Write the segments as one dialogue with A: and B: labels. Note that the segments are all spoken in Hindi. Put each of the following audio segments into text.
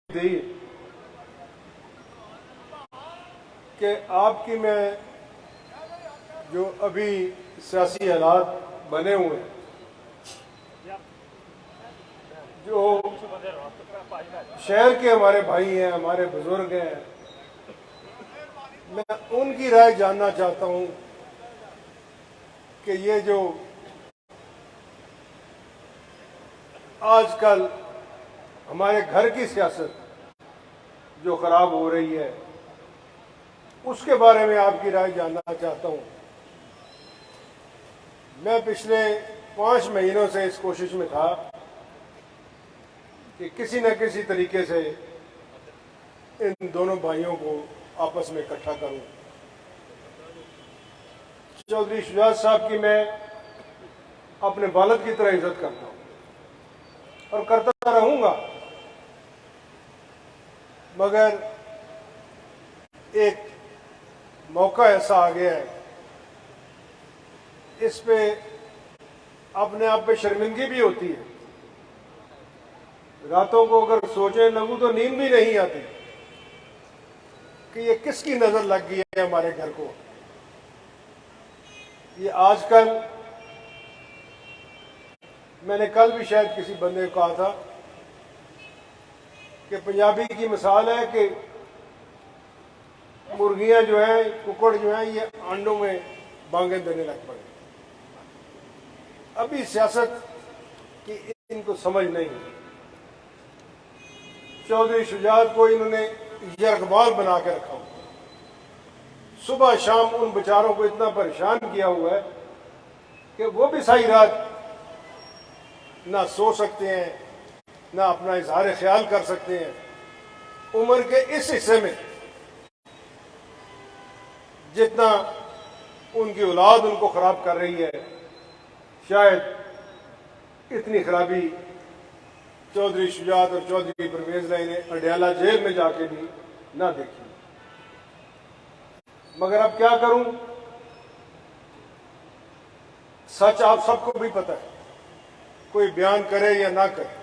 A: दी कि आपकी मैं जो अभी सियासी हालात बने हुए हैं, जो शहर के हमारे भाई हैं, हमारे बुजुर्ग हैं, मैं उनकी राय जानना चाहता हूं कि ये जो आजकल हमारे घर की सियासत जो खराब हो रही है उसके बारे में आपकी राय जानना चाहता हूं। मैं पिछले 5 महीनों से इस कोशिश में था कि किसी न किसी तरीके से इन दोनों भाइयों को आपस में इकट्ठा करूं। चौधरी शुजात साहब की मैं अपने वालिद की तरह इज्जत करता हूं और करता रहूंगा, मगर एक मौका ऐसा आ गया है, इस पे अपने आप पे शर्मिंदगी भी होती है। रातों को अगर सोचने लगूं तो नींद भी नहीं आती कि ये किसकी नजर लग गई है हमारे घर को। ये आजकल, मैंने कल भी शायद किसी बंदे को कहा था कि पंजाबी की मिसाल है कि मुर्गियां जो है, कुकड़ जो है, ये अंडों में बांगे देने लग पड़े। अभी सियासत की इनको समझ नहीं। चौधरी शुजात को इन्होंने यरगबाल बना के रखा। सुबह शाम उन बेचारों को इतना परेशान किया हुआ है कि वो भी सही रात ना सो सकते हैं, ना अपना इजहार ख्याल कर सकते हैं। उम्र के इस हिस्से में जितना उनकी औलाद उनको खराब कर रही है, शायद इतनी खराबी चौधरी शुजात और चौधरी परवेज ने अडयाला जेल में जाके भी ना देखी। मगर अब क्या करूं, सच आप सबको भी पता है, कोई बयान करे या ना करे।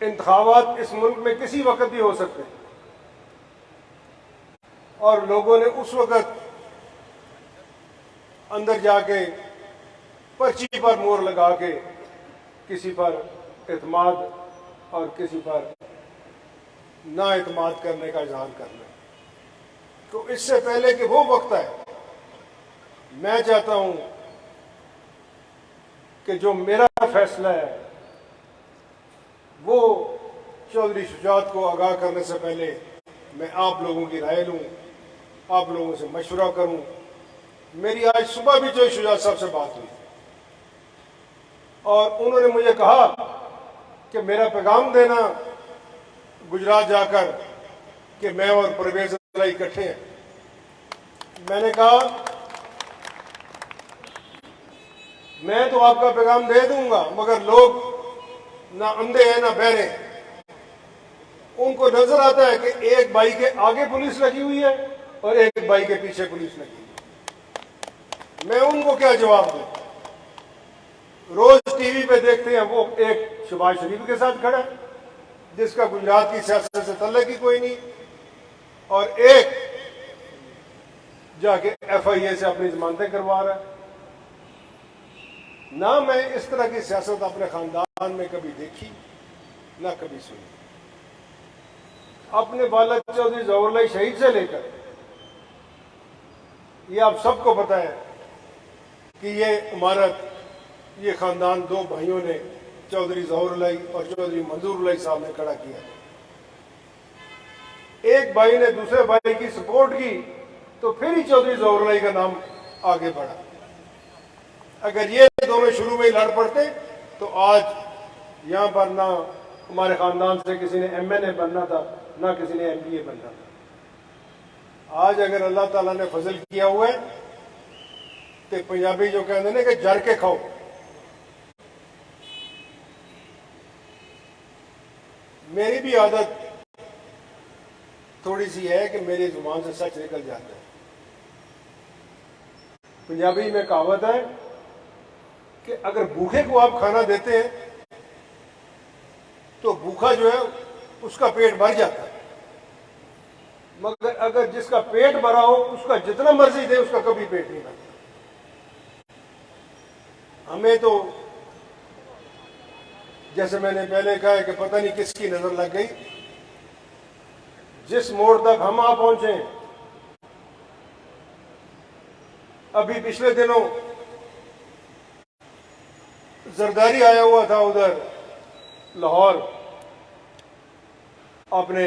A: इंतखाबात इस मुल्क में किसी वक्त भी हो सकते हैं और लोगों ने उस वक्त अंदर जाके पर्ची पर मोहर लगा के किसी पर एतमाद और किसी पर ना एतमाद करने का इजहार करना। तो इससे पहले कि वो वक्त आए, मैं चाहता हूं कि जो मेरा फैसला है वो चौधरी शुजात को आगाह करने से पहले मैं आप लोगों की राय लूं, आप लोगों से मशवरा करूं। मेरी आज सुबह भी चौधरी शुजात साहब से बात हुई और उन्होंने मुझे कहा कि मेरा पैगाम देना गुजरात जाकर कि मैं और परवेज इकट्ठे हैं। मैंने कहा मैं तो आपका पैगाम दे दूंगा, मगर लोग ना अंधे हैं ना बहरे। उनको नजर आता है कि एक भाई के आगे पुलिस लगी हुई है और एक भाई के पीछे पुलिस लगी हुई है। मैं उनको क्या जवाब दूं? रोज टीवी पे देखते हैं वो एक शहबाज शरीफ के साथ खड़ा है जिसका गुजरात की सियासत से तल्लुक ही कोई नहीं, और एक जाके FIA से अपनी जमानतें करवा रहा है। ना मैं इस तरह की सियासत अपने खानदान में कभी देखी ना कभी सुनी। अपने वालिद चौधरी ज़फ़रुल्लाह शहीद से लेकर ये आप सबको पता है कि ये इमारत, ये खानदान दो भाइयों ने, चौधरी ज़फ़रुल्लाह और चौधरी मंजूरुल्लाह साहब ने खड़ा किया। एक भाई ने दूसरे भाई की सपोर्ट की तो फिर ही चौधरी ज़फ़रुल्लाह का नाम आगे बढ़ा। अगर ये दोनों शुरू में ही लड़ पड़ते तो आज यहां पर ना हमारे खानदान से किसी ने MNA बनना था, ना किसी ने MBA बनना था। आज अगर अल्लाह ताला ने फजल किया हुआ है तो पंजाबी जो कहते हैं कि जर के खाओ। मेरी भी आदत थोड़ी सी है कि मेरी जुबान से सच निकल जाता है। पंजाबी में कहावत है कि अगर भूखे को आप खाना देते हैं तो भूखा जो है उसका पेट भर जाता है, मगर अगर जिसका पेट भरा हो उसका जितना मर्जी दे उसका कभी पेट नहीं भरता। हमें तो जैसे मैंने पहले कहा है कि पता नहीं किसकी नजर लग गई, जिस मोड़ तक हम आ पहुंचे। अभी पिछले दिनों जरदारी आया हुआ था उधर लाहौर, अपने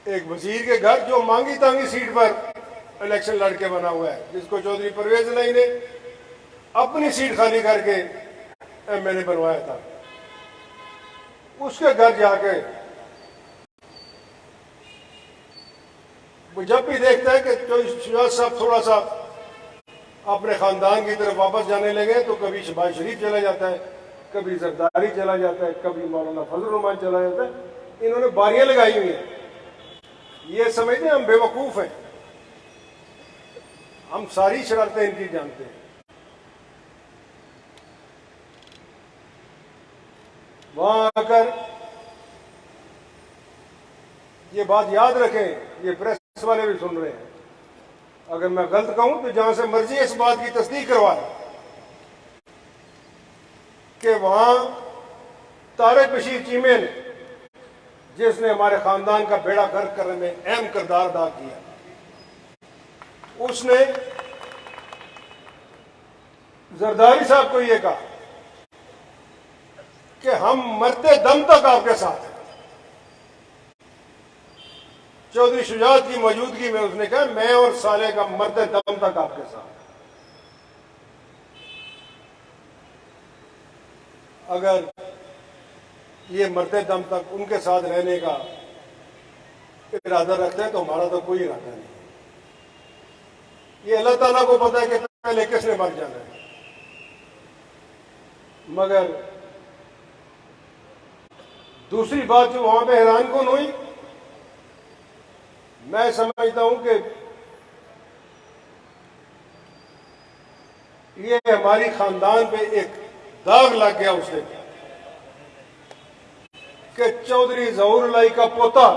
A: एक वजीर के घर, जो मांगी तांगी सीट पर इलेक्शन लड़के बना हुआ है, जिसको चौधरी परवेज इलाही ने अपनी सीट खाली करके एमएलए बनवाया था। उसके घर जाके वो जब भी देखता है कि चौधरी शुजात साहब थोड़ा सा अपने खानदान की तरफ वापस जाने लगे तो कभी शहबाज शरीफ चला जाता है, कभी जरदारी चला जाता है, कभी मौलाना फजल रहमान चला जाता है। इन्होंने बारियां लगाई हुई हैं। ये समझते हम बेवकूफ हैं, हम सारी शरारतें इनकी जानते हैं। वहां आकर ये बात याद रखें, ये प्रेस वाले भी सुन रहे हैं, अगर मैं गलत कहूं तो जहां से मर्जी इस बात की तस्दीक करवाए कि वहां तारिक बशीर चीमे ने, जिसने हमारे खानदान का बेड़ा गर्क करने में अहम किरदार अदा किया, उसने जरदारी साहब को यह कहा कि हम मरते दम तक आपके साथ हैं। चौधरी शुजात की मौजूदगी में उसने कहा मैं और साले का मरते दम तक आपके साथ। अगर ये मरते दम तक उनके साथ रहने का इरादा रखते हैं तो हमारा तो कोई इरादा नहीं। ये अल्लाह ताला को पता है कि पहले किसने मर जाना है। मगर दूसरी बात जो वहां पे हैरान कौन हुई, मैं समझता हूं कि ये हमारी खानदान पे एक दाग लग गया उस दिन कि चौधरी जहूर इलाही का पोता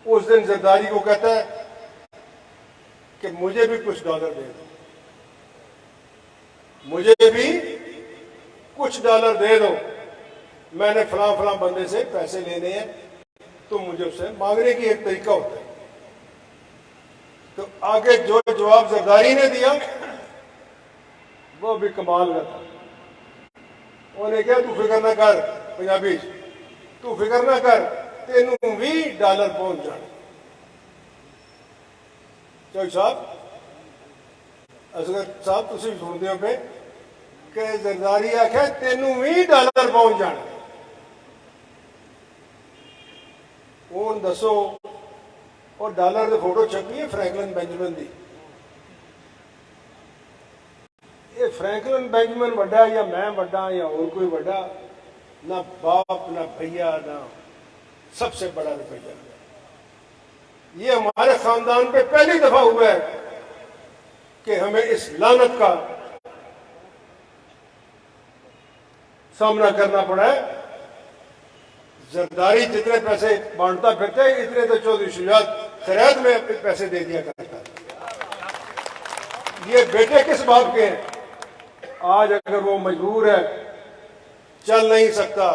A: उस दिन जरदारी को कहता है कि मुझे भी कुछ डॉलर दे दो, मुझे भी कुछ डॉलर दे दो, मैंने फलां फलां बंदे से पैसे लेने हैं, तो मुझे उससे मांगने की एक तरीका होता है। तो आगे जो जवाब जरदारी ने दिया वो भी कमाल का था। उन्हें क्या, तू फिक्र ना कर, पंजाबी तू फिक्र ना कर, तेनू भी डॉलर पहुंच जाने। चौधरी साहब, असगर साहब तुम सुनते हो पे कि जरदारी आख्या तेनू भी डॉलर पहुंच जाने। ਹੁਣ दसो और डॉलर की फोटो छपी है फ्रैंकलिन बेंजामिन की। ये फ्रैंकलिन बेंजामिन वड्डा या मैं वड्डा या और कोई वड्डा, ना बाप ना भैया ना सबसे बड़ा रुपया। ये हमारे खानदान पे पहली दफा हुआ है कि हमें इस लानत का सामना करना पड़ा है। जरदारी जितने पैसे बांटता फिरते इतने तो चौधरी शुजात खैरात में पैसे दे दिया करता। ये बेटे किस बाप के हैं? आज अगर वो मजबूर है, चल नहीं सकता,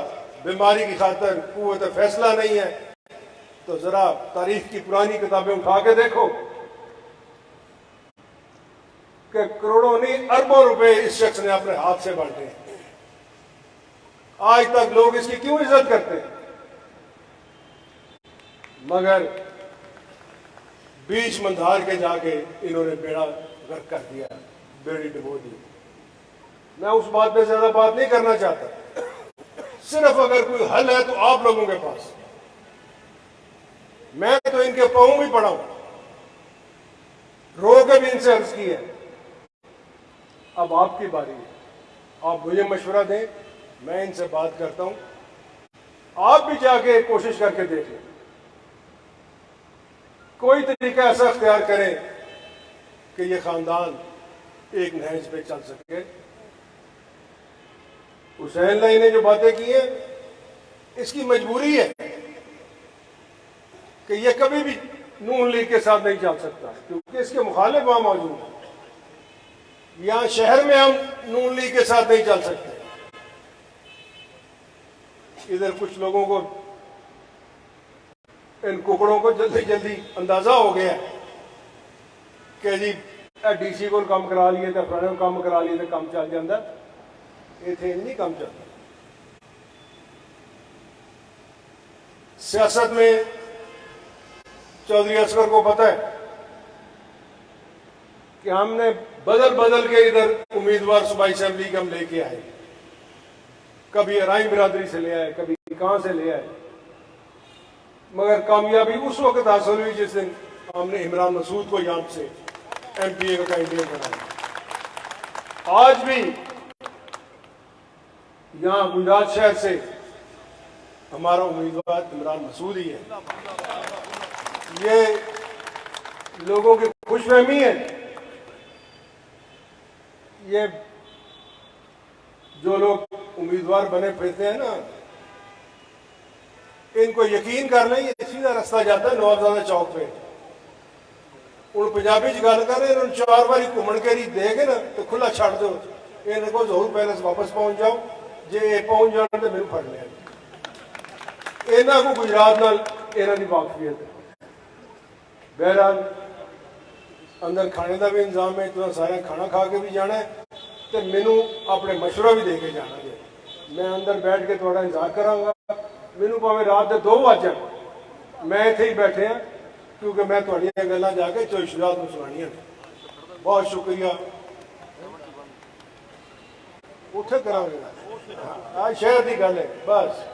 A: बीमारी की खातर कुव्वत फैसला नहीं है, तो जरा तारीख की पुरानी किताबें उठा के देखो कि करोड़ों नहीं अरबों रुपए इस शख्स ने अपने हाथ से बांटे। आज तक लोग इसकी क्यों इज्जत करते हैं? मगर बीच मंधार के जाके इन्होंने बेड़ा गर्क कर दिया, बेड़ी डुबो दी। मैं उस बात पे ज्यादा बात नहीं करना चाहता, सिर्फ अगर कोई हल है तो आप लोगों के पास। मैं तो इनके पांव भी पड़ा हूं, रो के भी इनसे अर्ज की है। अब आपकी बारी है, आप मुझे मशवरा दें, मैं इनसे बात करता हूं, आप भी जाके कोशिश करके देख लें, कोई तरीका ऐसा अख्तियार करें कि ये खानदान एक नहज पे चल सके। हुसैन लाई ने जो बातें की हैं, इसकी मजबूरी है कि ये कभी भी नून लीग के साथ नहीं चल सकता, क्योंकि इसके मुखालिफ वहां मौजूद है। यहां शहर में हम नून लीग के साथ नहीं चल सकते। इधर कुछ लोगों को, इन कुकड़ों को जल्दी जल्दी अंदाजा हो गया कि जी डीसी को काम करा लिए तो फलाने को काम करा लिए तो काम चल जाता। इतने नहीं काम चलता। सियासत में चौधरी असगर को पता है कि हमने बदल बदल के इधर उम्मीदवार सूबाई असेंबली के हम लेके आए। कभी अराई बिरादरी से ले आए, कभी कहां से ले आए, मगर कामयाबी उस वक्त हासिल हुई जिस दिन हमने इमरान मसूद को यहां से एमपीए का कैंडिडेट बनाया। आज भी यहां गुजरात शहर से हमारा उम्मीदवार इमरान मसूद ही है। ये लोगों की खुशफहमी है। ये जो लोग उम्मीदवार बने फिरते हैं ना, इनको यकीन कर लें ये सीधा रास्ता जाता है नवाबजादा चौक पे। उन पंजाबी च गल कर रहे, 4 बारी घूमन के देगे ना तो खुला छड़ दो, इनको जहूर पैलेस वापस पहुंच जाओ, जे पहुंच जाने तो मैंने फड़ लिया। इन्हों को गुजरात नाल इन्हों की वाकफियत है। बहरहाल अंदर खाने का भी इंतजाम है, तो सारे खाना खा के भी जाना है तो मैनू अपने मशवरा भी दे के जाना है। मैं अंदर बैठ के थोड़ा इंतजार करांगा। मैनू भावें रात के 2 बज जाए, मैं इत्थे ही बैठे हैं, क्योंकि मैं तुहाड़ियां गल्लां जाके चोशरात में सुनानियां। बहुत शुक्रिया। उत्थे करांगे, आज शहर की गल है। बस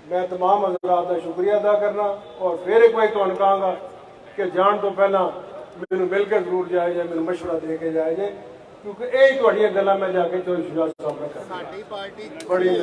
A: मैं तमाम हज़रात का शुक्रिया अदा करना और फिर एक बार तुहानूं कहांगा कि जान तो पहला मैनूं मिल के जरूर जाए जाए, मैनूं मशवरा दे के जाए जाए, क्योंकि यही तुहाड़ियां गल्लां मैं जाके चोशरात साहब में करना बड़ी